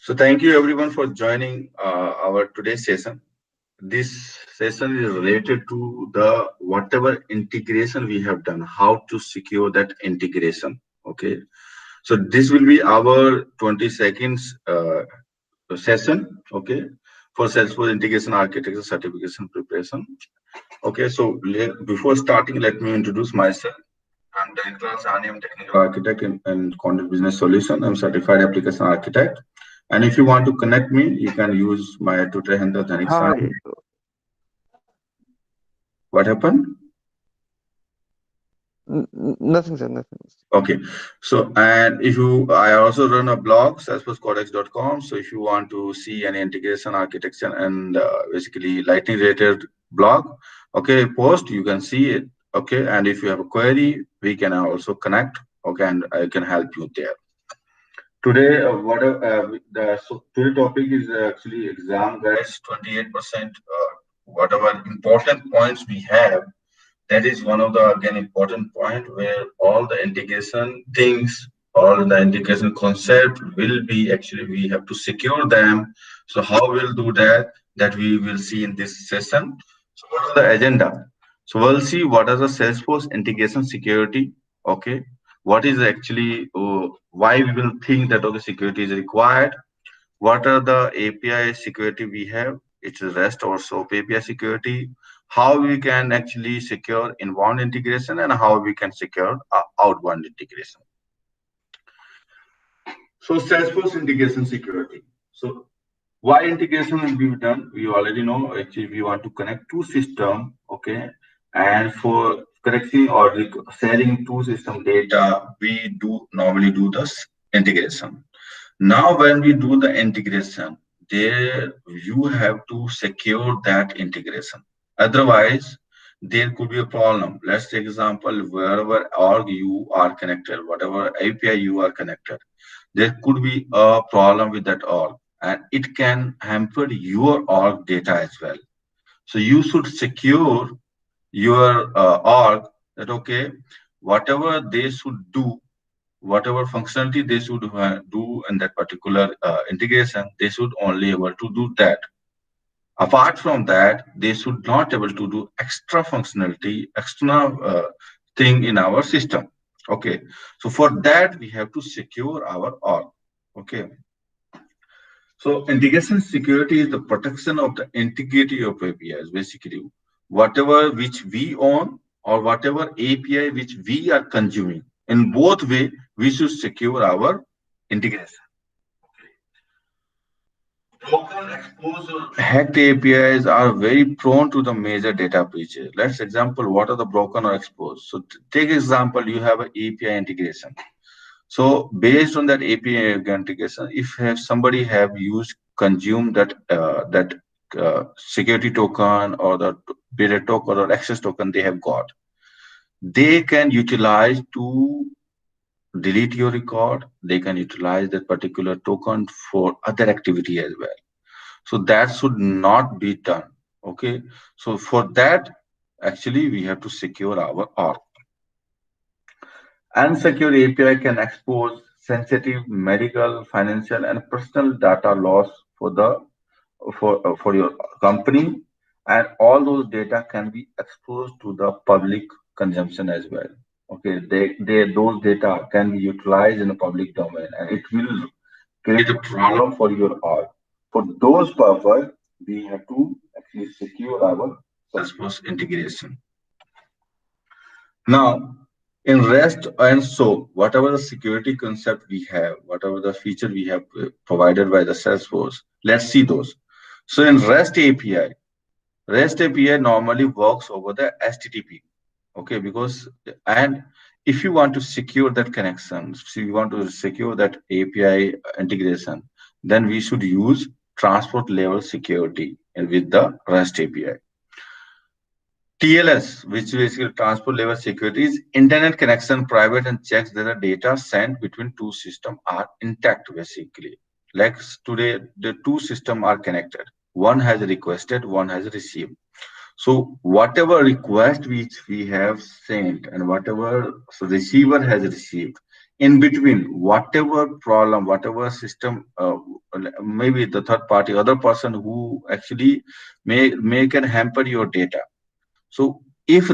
So thank you everyone for joining our today's session. This session is related to the whatever integration we have done, how to secure that integration. Okay. So this will be our 20 seconds session. Okay. For Salesforce integration architecture certification preparation. Okay. So before starting, let me introduce myself. I'm Daniklas Ani, I'm technical architect in Content Business Solution. I'm certified application architect. And if you want to connect me, you can use my Twitter handle, Dhanik Sani. Hi. What happened? Nothing, sir. Nothing. Okay. So, and if you, I also run a blog, salesforcecodex.com. So if you want to see any integration architecture and basically lightning related blog, okay, post, you can see it. Okay. And if you have a query, we can also connect. Okay. And I can help you there. Today, today topic is actually exam, guys. 28%. Whatever important points we have, that is one of the again important point where all the integration things, all the integration concept will be actually we have to secure them. So how we'll do that? That we will see in this session. So what is the agenda? So we'll see what is the Salesforce integration security. Okay, what is actually why we will think that okay security is required. What are the API security we have? It's REST or SOAP API security. How we can actually secure inbound integration and how we can secure outbound integration. So Salesforce integration security. So why integration will be done? We already know actually we want to connect two system, okay, and for connecting or sharing two system data, we do normally do this integration. Now, when we do the integration, there you have to secure that integration. Otherwise, there could be a problem. Let's take example wherever org you are connected, whatever API you are connected, there could be a problem with that org, and it can hamper your org data as well. So you should secure your org that okay, whatever they should do, whatever functionality they should do in that particular integration, they should only able to do that. Apart from that, they should not able to do extra functionality, extra thing in our system. Okay, so for that we have to secure our org. Okay, so integration security is the protection of the integrity of APIs. Basically, whatever which we own or whatever API which we are consuming, in both way we should secure our integration. Broken, exposed, or hacked APIs are very prone to the major data breaches. Let's example what are the broken or exposed. So take example you have an API integration. So based on that API integration, if have somebody have used consumed that security token or the period token or access token they have got, they can utilize to delete your record. They can utilize that particular token for other activity as well. So that should not be done. Okay. So for that, actually, we have to secure our org. Unsecure API can expose sensitive medical, financial, and personal data loss for the for your company, and all those data can be exposed to the public consumption as well. Okay, those data can be utilized in the public domain, and it will create a problem for your org. For those purpose, we have to actually secure our Salesforce integration. Now, in REST and SOAP, whatever the security concept we have, whatever the feature we have provided by the Salesforce, let's see those. So in REST API normally works over the HTTP. Okay, because and if you want to secure that connection, so you want to secure that API integration, then we should use transport level security and with the REST API. TLS, which basically transport level security, is internet connection private and checks that the data sent between two systems are intact basically. Like today, the two systems are connected. One has requested, one has received. So whatever request which we have sent and whatever receiver has received, in between, whatever problem, whatever system maybe the third party, other person who actually may can hamper your data. So if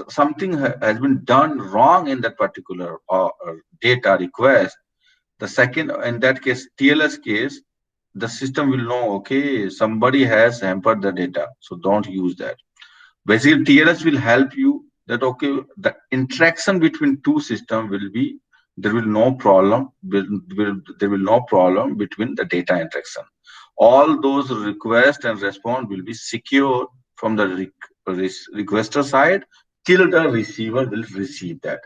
something has been done wrong in that particular data request, the second, in that case, TLS case, the system will know, okay, somebody has hampered the data, so don't use that. Basically, TLS will help you that, okay, the interaction between two systems will be, there will no problem, there will no problem between the data interaction. All those requests and response will be secure from the requester side till the receiver will receive that.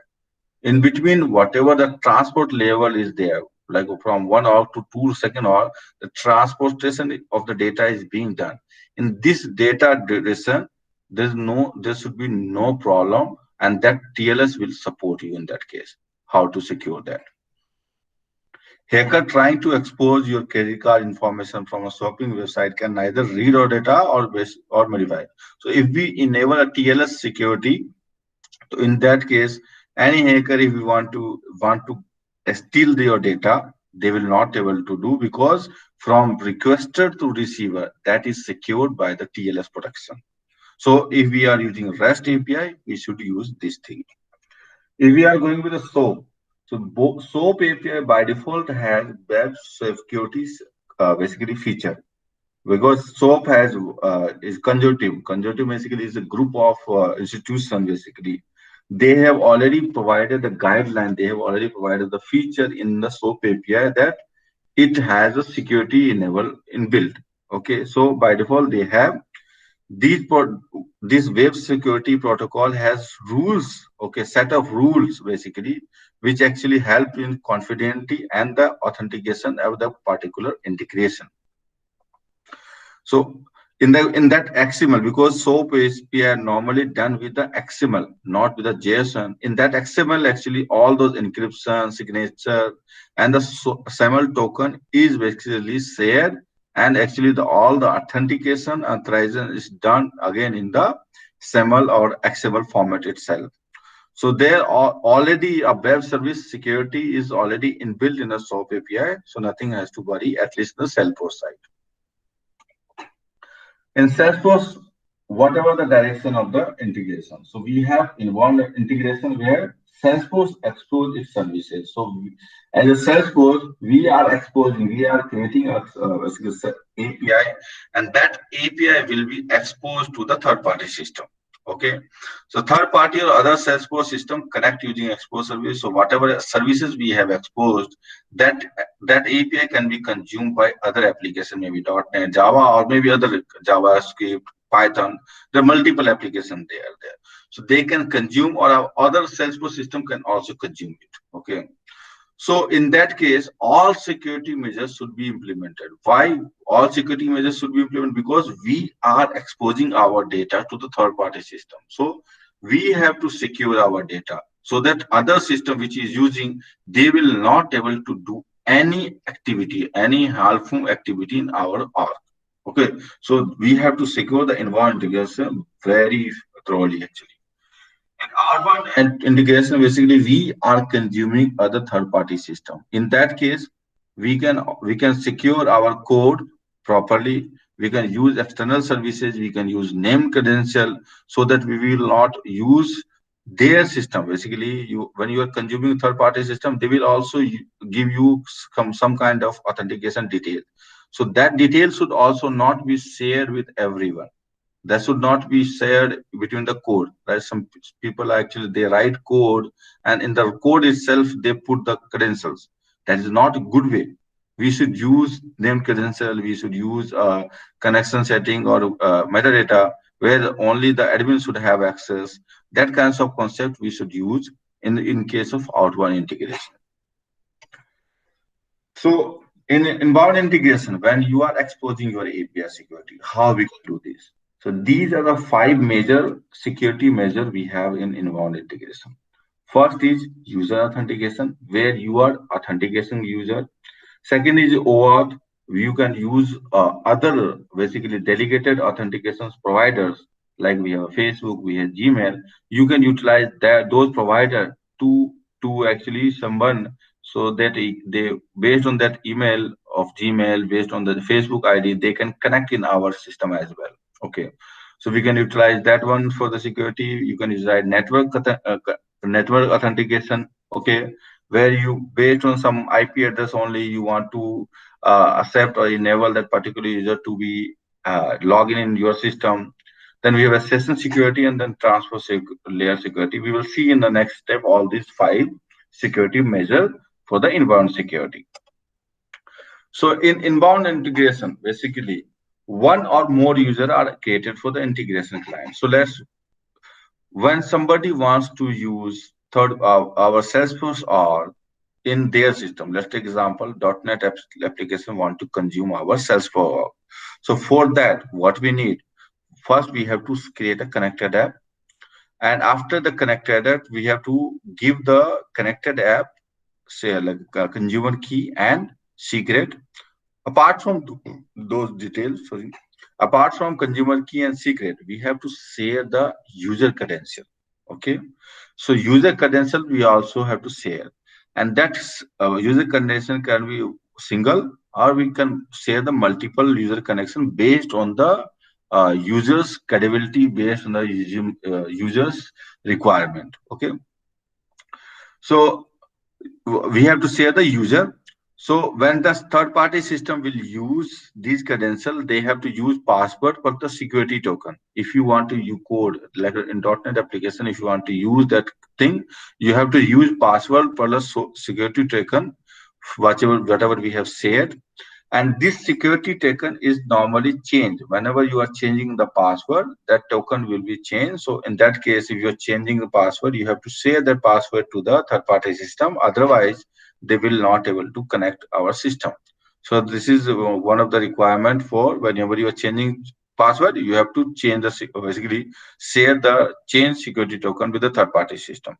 In between, whatever the transport level is there, like from 1 hour to 2 second hour, the transportation of the data is being done. In this data duration, there should be no problem, and that TLS will support you in that case. How to secure that? Hacker trying to expose your credit card information from a shopping website can neither read our data or modify. So if we enable a TLS security, so in that case, any hacker, if you want to steal your data, they will not able to do, because from requester to receiver, that is secured by the TLS protection. So if we are using REST API, we should use this thing. If we are going with a SOAP, so SOAP API by default has web security basically feature, because SOAP has is conjunctive. Conjunctive basically is a group of institutions. Basically, they have already provided the guideline. They have already provided the feature in the SOAP API that it has a security enable inbuilt. Okay, so by default they have these this web security protocol has rules. Okay, set of rules basically, which actually help in confidentiality and the authentication of the particular integration. So in that XML, because SOAP API are normally done with the XML, not with the JSON. In that XML, actually all those encryption, signature, and the SAML token is basically shared, and actually all the authentication and authorization is done again in the SAML or XML format itself. So there are already a web service security is already inbuilt in the SOAP API, so nothing has to worry, at least the Salesforce side. In Salesforce, whatever the direction of the integration. So we have involved integration where Salesforce expose its services. So as a Salesforce, we are creating a API, and that API will be exposed to the third-party system. Okay, so third party or other Salesforce system connect using expose service. So whatever services we have exposed, that API can be consumed by other application, maybe .NET, Java, or maybe other JavaScript, Python. There are multiple applications there. So they can consume, or our other Salesforce system can also consume it. Okay. So in that case, all security measures should be implemented. Why all security measures should be implemented? Because we are exposing our data to the third-party system. So we have to secure our data so that other system which is using, they will not able to do any activity, any harmful activity in our org. Okay. So we have to secure the environment integration very thoroughly actually. In R1 and integration, basically we are consuming other third-party system. In that case, we can secure our code properly. We can use external services. We can use named credential so that we will not use their system. Basically, when you are consuming third-party system, they will also give you some kind of authentication detail. So that detail should also not be shared with everyone. That should not be shared between the code, right? Some people actually they write code, and in the code itself they put the credentials. That is not a good way. We should use name credential. We should use connection setting or metadata where only the admin should have access. That kinds of concept we should use in case of outbound integration. So in inbound integration, when you are exposing your API security, how we can do this? So these are the 5 major security measures we have in inbound integration. First is user authentication, where you are authenticating user. Second is OAuth. You can use other basically delegated authentications providers, like we have Facebook, we have Gmail. You can utilize those providers to actually someone, so that they based on that email of Gmail, based on the Facebook ID, they can connect in our system as well. Okay, so we can utilize that one for the security. You can utilize network authentication. Okay, where you based on some IP address only you want to accept or enable that particular user to be login in your system. Then we have a session security and then layer security. We will see in the next step all these five security measures for the inbound security. So in inbound integration, basically one or more users are created for the integration client. So when somebody wants to use our Salesforce or in their system, let's take example, .NET application want to consume our Salesforce. So for that, what we need, first we have to create a connected app. And after the connected app, we have to give the connected app, say like a consumer key and secret. Apart from those details, sorry, apart from consumer key and secret, we have to share the user credential. Okay, so user credential we also have to share, and that user credential can be single or we can share the multiple user connection based on the user's credibility, based on the user's requirement. Okay, so we have to share the user. So when the third party system will use these credentials, they have to use password for the security token. If you want to use code, like in .NET application, if you want to use that thing, you have to use password for the security token, whatever we have shared. And this security token is normally changed. Whenever you are changing the password, that token will be changed. So in that case, if you're changing the password, you have to share that password to the third party system. Otherwise, they will not able to connect our system. So this is one of the requirement for whenever you are changing password, you have to change the basically share the change security token with the third party system.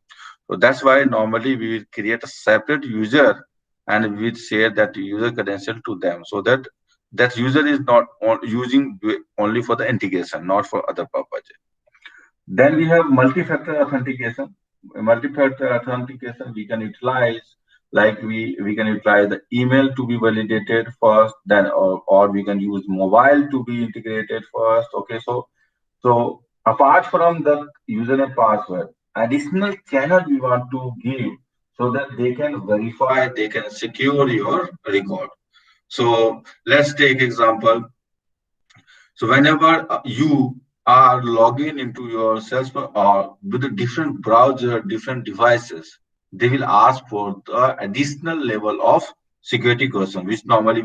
So that's why normally we will create a separate user and we share that user credential to them, so that that user is not using only for the integration, not for other purposes. Then we have multi-factor authentication. Multi-factor authentication we can utilize, like we can utilize the email to be validated first, then or we can use mobile to be integrated first. Okay, so apart from the user and password, additional channel we want to give so that they can verify, they can secure your record. So let's take example. So whenever you are logging into your Salesforce or with a different browser, different devices, they will ask for the additional level of security question, which normally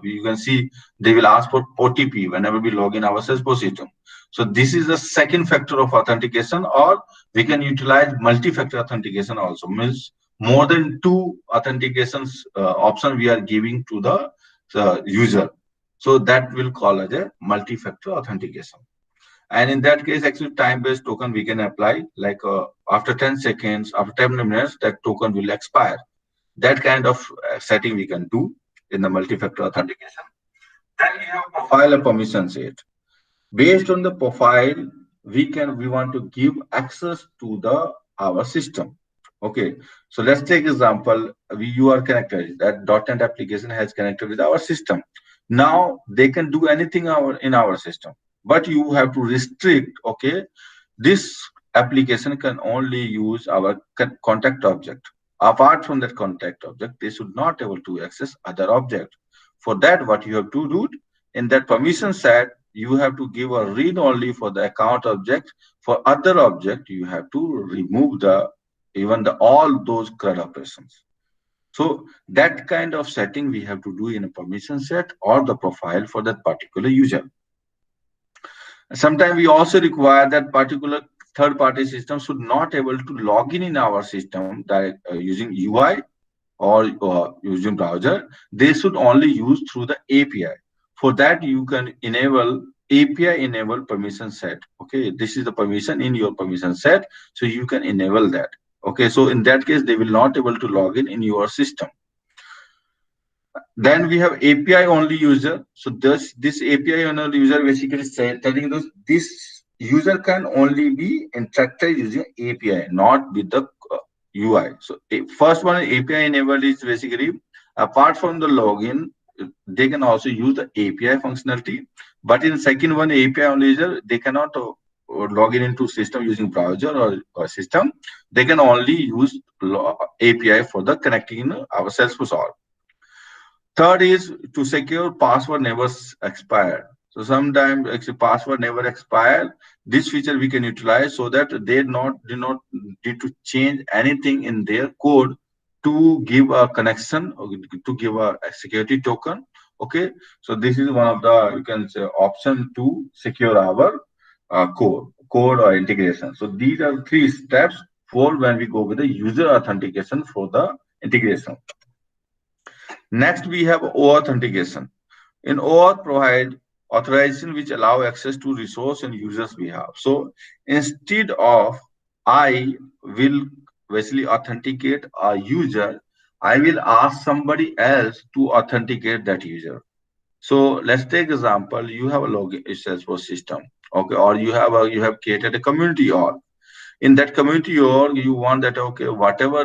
you can see they will ask for OTP whenever we log in our Salesforce system. So this is the second factor of authentication, or we can utilize multi-factor authentication also. Means more than two authentications option we are giving to the user. So that will call as a multi-factor authentication. And in that case, actually time-based token we can apply, like after 10 seconds, after 10 minutes, that token will expire. That kind of setting we can do in the multi-factor authentication. Then we have profile and permission set. Based on the profile, we want to give access to the our system. Okay, so let's take example. You are connected. That .NET application has connected with our system. Now they can do anything in our system, but you have to restrict. Okay, this application can only use our contact object. Apart from that contact object, they should not able to access other object. For that, what you have to do in that permission set, you have to give a read only for the account object. For other object, you have to remove the even the all those CRUD operations. So that kind of setting we have to do in a permission set or the profile for that particular user. Sometimes we also require that particular third party system should not able to log in our system direct using UI or using browser. They should only use through the API. For that, you can enable API enable permission set. Okay, this is the permission in your permission set, so you can enable that. Okay, so in that case, they will not able to log in your system. Then we have API only user. So this API only user basically telling us this user can only be interacted using API, not with the UI. So first one API enabled is basically apart from the login, they can also use the API functionality. But in second one, API only user, they cannot log in into system using browser or system. They can only use API for the connecting our Salesforce. Third is to secure password never expire. So sometimes actually password never expire. This feature we can utilize so that they do not need to change anything in their code to give a connection or to give a security token. Okay, so this is one of the, you can say, option to secure our code or integration. So these are three steps for when we go with the user authentication for the integration. Next, we have OAuth authentication. In OAuth, provide authorization which allow access to resource and users we have. So instead of I will basically authenticate a user, I will ask somebody else to authenticate that user. So let's take example. You have a login Salesforce system, okay, or you have created a community org. In that community org, you want that, okay, whatever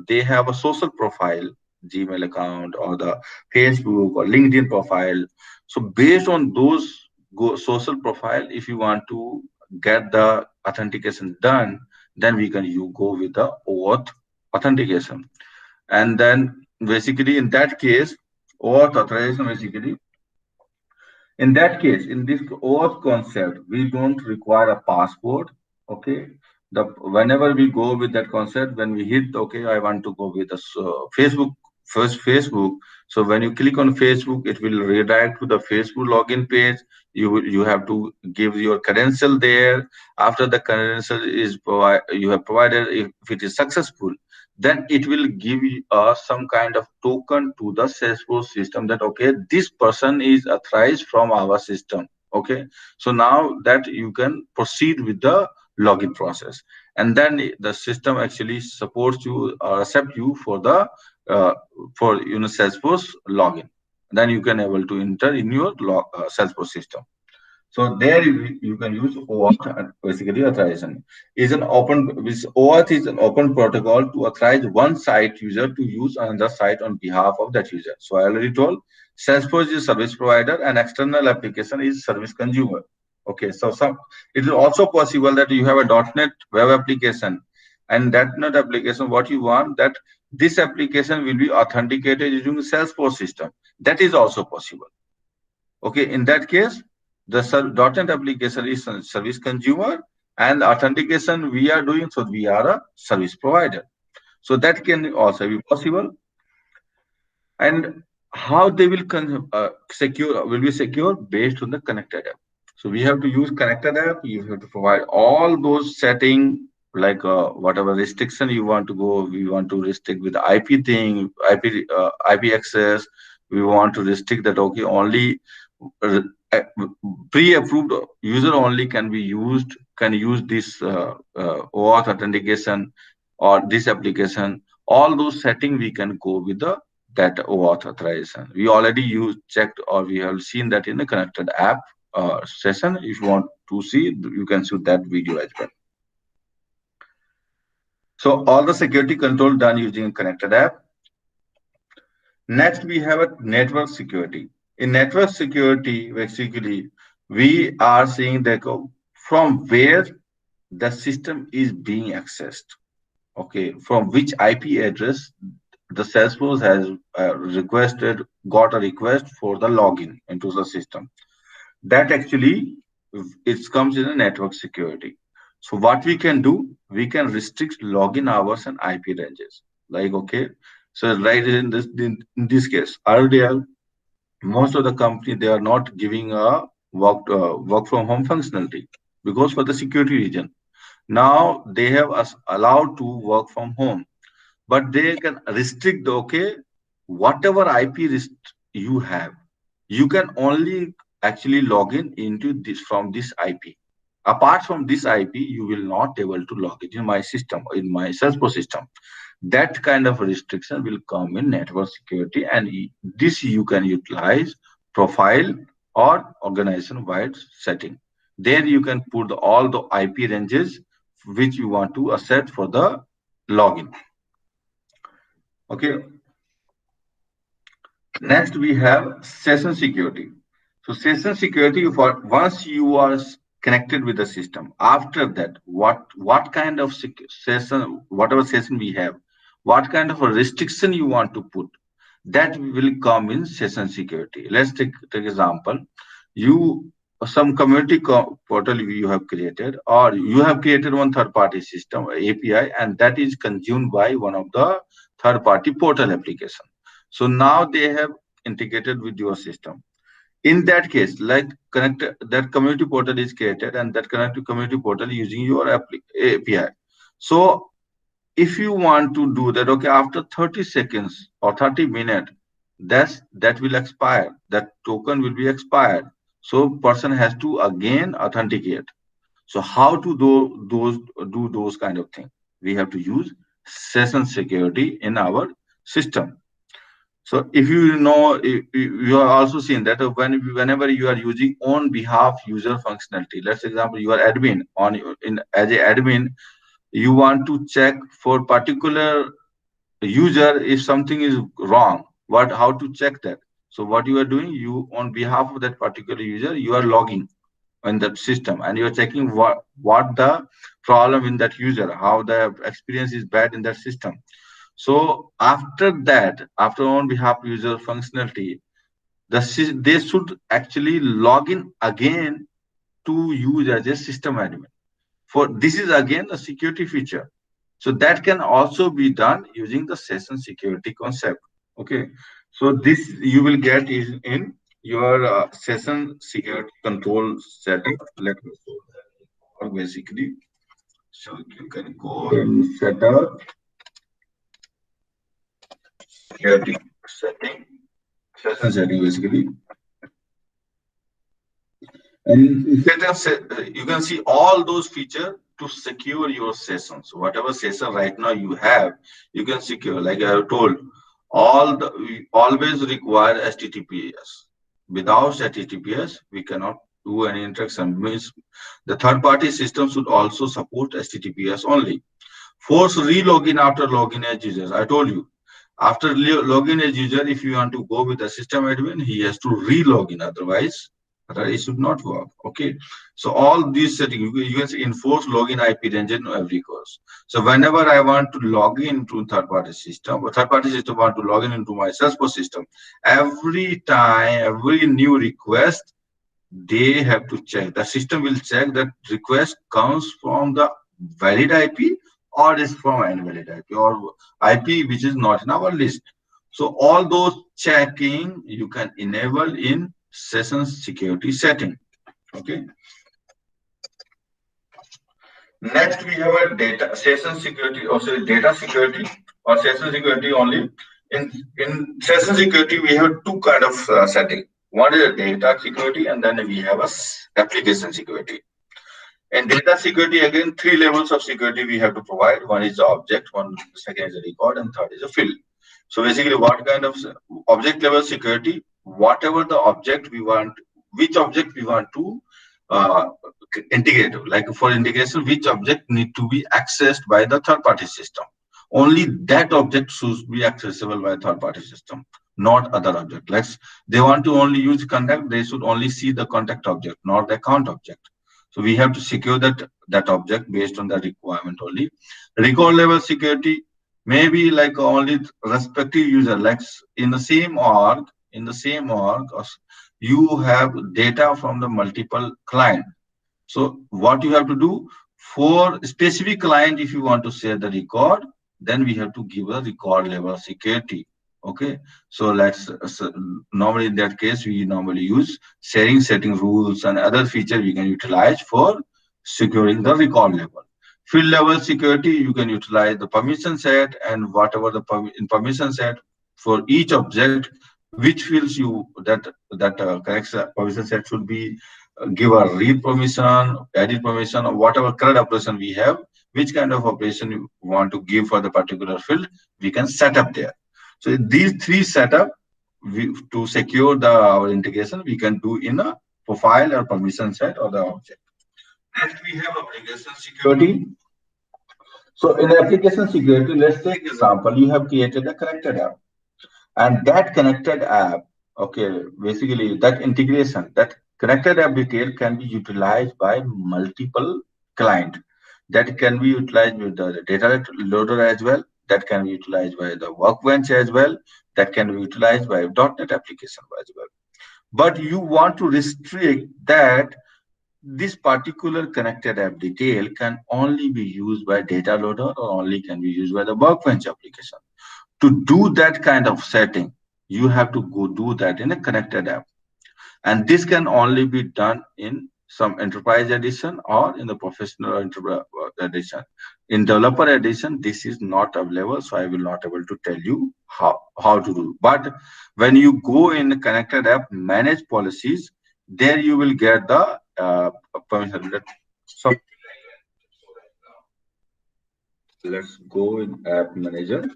they have a social profile, Gmail account or the Facebook or LinkedIn profile. So based on those social profile, if you want to get the authentication done, then we can you go with the OAuth authentication. And then basically in that case, OAuth authorization basically, in that case, in this OAuth concept, we don't require a passport. Okay. The whenever we go with that concept, when we hit okay, I want to go with the Facebook, first Facebook. So when you click on Facebook, it will redirect to the Facebook login page. You have to give your credential there. After the credential is you have provided, if it is successful, then it will give you some kind of token to the Salesforce system that okay, this person is authorized from our system. Okay, so now that you can proceed with the login process, and then the system actually supports you or accept you for the uh, for Salesforce login. Then you can able to enter in your Salesforce system. So there you can use OAuth, basically authorization. OAuth is an open protocol to authorize one site user to use another site on behalf of that user. So I already told Salesforce is service provider and external application is service consumer. Okay, so it is also possible that you have a .NET web application, and that .NET application, what you want that this application will be authenticated using Salesforce system. That is also possible. Okay, in that case, the .NET application is a service consumer and authentication we are doing, so we are a service provider. So that can also be possible. And how they will will be secure based on the connected app. So we have to use connected app. You have to provide all those setting, like whatever restriction you want to go. We want to restrict with the IP thing, IP access. We want to restrict that okay, only uh, uh, pre-approved user only can use this OAuth authentication or this application. All those settings we can go with the that OAuth authorization. We already checked, or we have seen that in the connected app session. If you want to see, you can see that video as well. So all the security control done using a connected app. Next, we have a network security. In network security, basically, we are seeing that from where the system is being accessed. Okay, from which IP address the Salesforce has got a request for the login into the system. That actually it comes in a network security. So what we can do, we can restrict login hours and IP ranges. Like okay, so right in this case, earlier most of the company they are not giving a work from home functionality because for the security reason. Now they have us allowed to work from home, but they can restrict the okay, whatever IP you have, you can only actually log into this from this IP. Apart from this IP, you will not able to log it in my system, in my Salesforce system. That kind of restriction will come in network security, and this you can utilize profile or organization wide setting. There you can put all the IP ranges which you want to set for the login. Okay. Next, we have session security. So session security, for once you are connected with the system, after that, what kind of session, whatever session we have, what kind of a restriction you want to put, that will come in session security. Let's take example. You some community portal you have created, or you have created one third party system API, and that is consumed by one of the third party portal application. So now they have integrated with your system. In that case, like connect that community portal is created, and that connected community portal using your API. So if you want to do that, okay, after 30 seconds or 30 minutes, that will expire. That token will be expired. So person has to again authenticate. So how to do those kind of things? We have to use session security in our system. So if you know, you are also seen that whenever you are using on behalf user functionality, let's example you are admin on in as a admin, you want to check for particular user if something is wrong. What how to check that? So what you are doing, you on behalf of that particular user, you are logging in that system and you are checking what the problem in that user, how the experience is bad in that system. So after that, after on behalf user functionality, they should actually log in again to use as a system admin. For this is again a security feature. So that can also be done using the session security concept. Okay. So this you will get is in your session security control setup. Let me show that basically. So you can go and set up security setting, session setting basically. And you can see all those features to secure your sessions. Whatever session right now you have, you can secure. Like I have told, we always require HTTPS. Without HTTPS, we cannot do any interaction. Means the third-party system should also support HTTPS only. Force re-login after login as users. I told you, after login as user, if you want to go with the system admin, he has to re-login. Otherwise, it should not work. Okay. So all these settings, you can see enforce login IP range in every course. So whenever I want to log in to third-party system, or third-party system want to log in into my Salesforce system, every time, every new request, they have to check. The system will check that request comes from the valid IP or is from invalid IP or IP which is not in our list. So all those checking you can enable in session security setting. Okay. Next we have a data session security, or sorry, data security or session security only. In session security we have two kind of setting. One is a data security, and then we have a application security. And data security, again, three levels of security we have to provide. One is the object, one second is a record, and third is a field. So basically, what kind of object level security? Whatever the object we want, which object we want to uh, integrate. Like for integration, which object need to be accessed by the third-party system. Only that object should be accessible by third-party system, not other object. Like they want to only use contact, they should only see the contact object, not the account object. So we have to secure that object based on the requirement only. Record level security may be like only respective user, like in the same org, you have data from the multiple client. So what you have to do for specific client, if you want to share the record, then we have to give a record level security. Okay. So normally in that case, we normally use sharing setting rules and other feature we can utilize for securing the record level. Field level security, you can utilize the permission set and whatever the in permission set for each object, which fields you that correct permission set should be give a read permission, edit permission, or whatever current operation we have, which kind of operation you want to give for the particular field, we can set up there. So these three setup to secure our integration, we can do in a profile or permission set or the object. Next, we have application security. So in application security, let's take example, you have created a connected app. And that connected app, okay, basically that integration, that connected app detail can be utilized by multiple client. That can be utilized with the data loader as well. That can be utilized by the workbench as well. That can be utilized by .NET application as well. But you want to restrict that this particular connected app detail can only be used by data loader or only can be used by the workbench application. To do that kind of setting, you have to go do that in a connected app. And this can only be done in some enterprise edition or in the professional edition. In developer edition, this is not available, so I will not able to tell you how to do. But when you go in the connected app, manage policies, there you will get the permission. So let's go in app manager.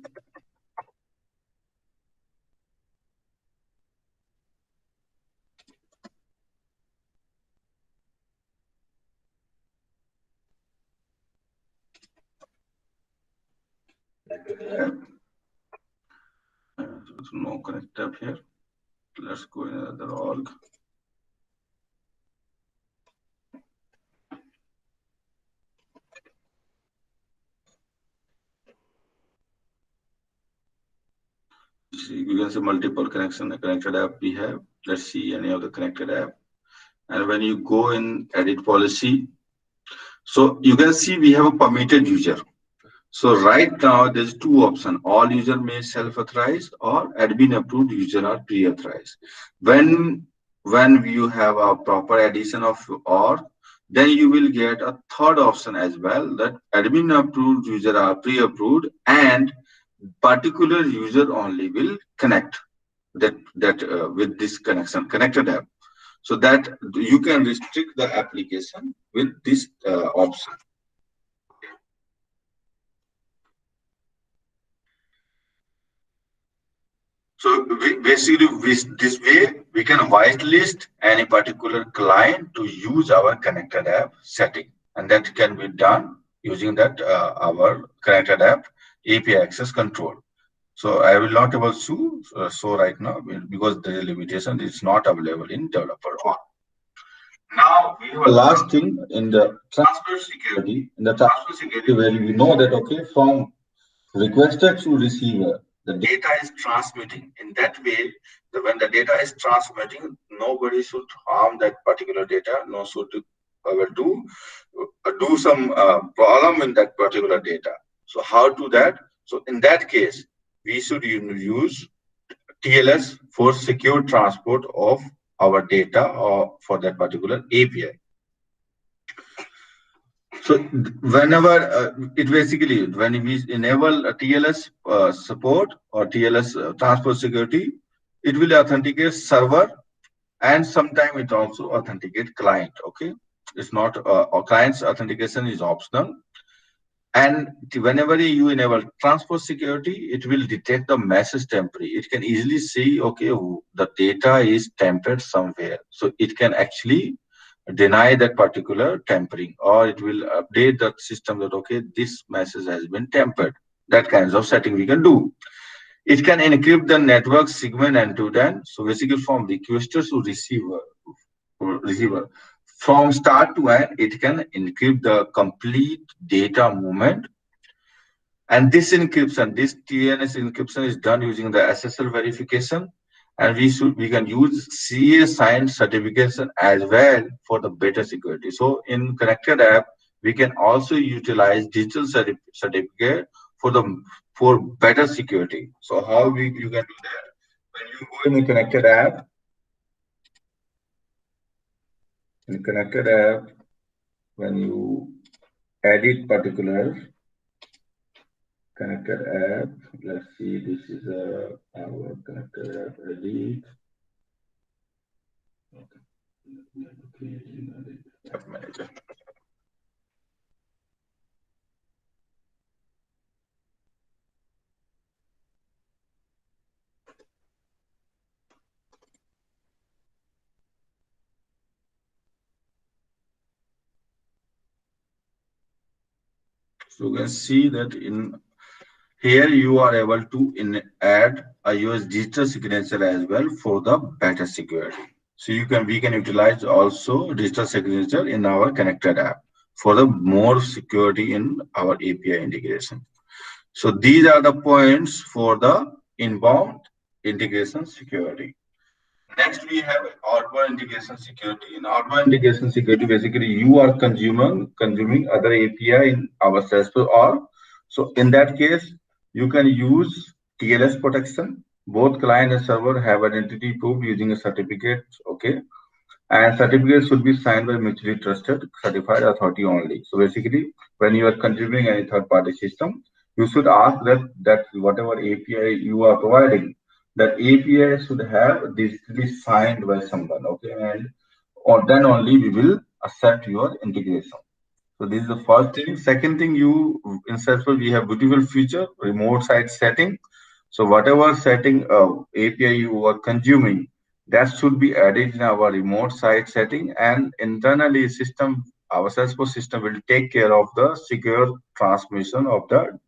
No connect app here. Let's go in another org. See, you can see multiple connection, the connected app we have. Let's see any of the connected app. And when you go in edit policy, so you can see we have a permitted user. So right now there's two options. All user may self-authorize or admin approved user are pre-authorized. When you have a proper addition of or, then you will get a third option as well, that admin approved user are pre-approved and particular user only will connect that with this connection connected app, so that you can restrict the application with this option. So basically, this way we can whitelist any particular client to use our connected app setting, and that can be done using that our connected app API access control. So I will not able to show right now because there is limitation. It's not available in developer. Now we have a last thing in the transfer security. In the transfer security, where we know that okay, from requester to receiver, the data is transmitting. In that way, when the data is transmitting, nobody should harm that particular data. No should will do some problem in that particular data. So how to that? So in that case, we should use TLS for secure transport of our data or for that particular API. So whenever it basically, when we enable a TLS support or TLS transport security, it will authenticate server and sometimes it also authenticate client. Okay, it's not client's authentication is optional. And whenever you enable transport security, it will detect the message temporary. It can easily see, okay, the data is tempered somewhere. So it can actually deny that particular tampering, or it will update the system that, okay, this message has been tampered. That kinds of setting we can do. It can encrypt the network segment end to end. So basically from requester to receiver, from start to end, it can encrypt the complete data movement. And this encryption, this TNS encryption is done using the SSL verification. And we can use CA signed certification as well for the better security. So in connected app, we can also utilize digital certificate for better security. So how you can do that? When you go in a connected app, when you edit particular connected app, let's see, this is our connected app edit. Okay. App manager. So you can see that in Here you are able to add a US digital signature as well for the better security. So we can utilize also digital signature in our connected app for the more security in our API integration. So these are the points for the inbound integration security. Next, we have outbound integration security. In outbound integration security, basically you are consuming other API in our Salesforce or so in that case, you can use TLS protection. Both client and server have identity proof using a certificate. Okay, and certificates should be signed by mutually trusted certified authority only. So basically, when you are consuming any third-party system, you should ask that whatever API you are providing, that API should have digitally signed by someone. Okay, and or then only we will accept your integration. So this is the first thing. Second thing, you in Salesforce we have beautiful feature remote site setting. So whatever setting API you are consuming, that should be added in our remote site setting, and internally system our Salesforce system will take care of the secure transmission of the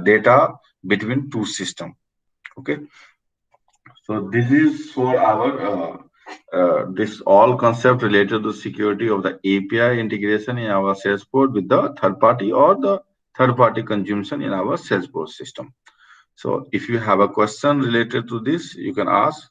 data between two systems. Okay. So this is for our this all concept related to security of the API integration in our Salesforce with the third party or the third party consumption in our Salesforce system. So if you have a question related to this, you can ask.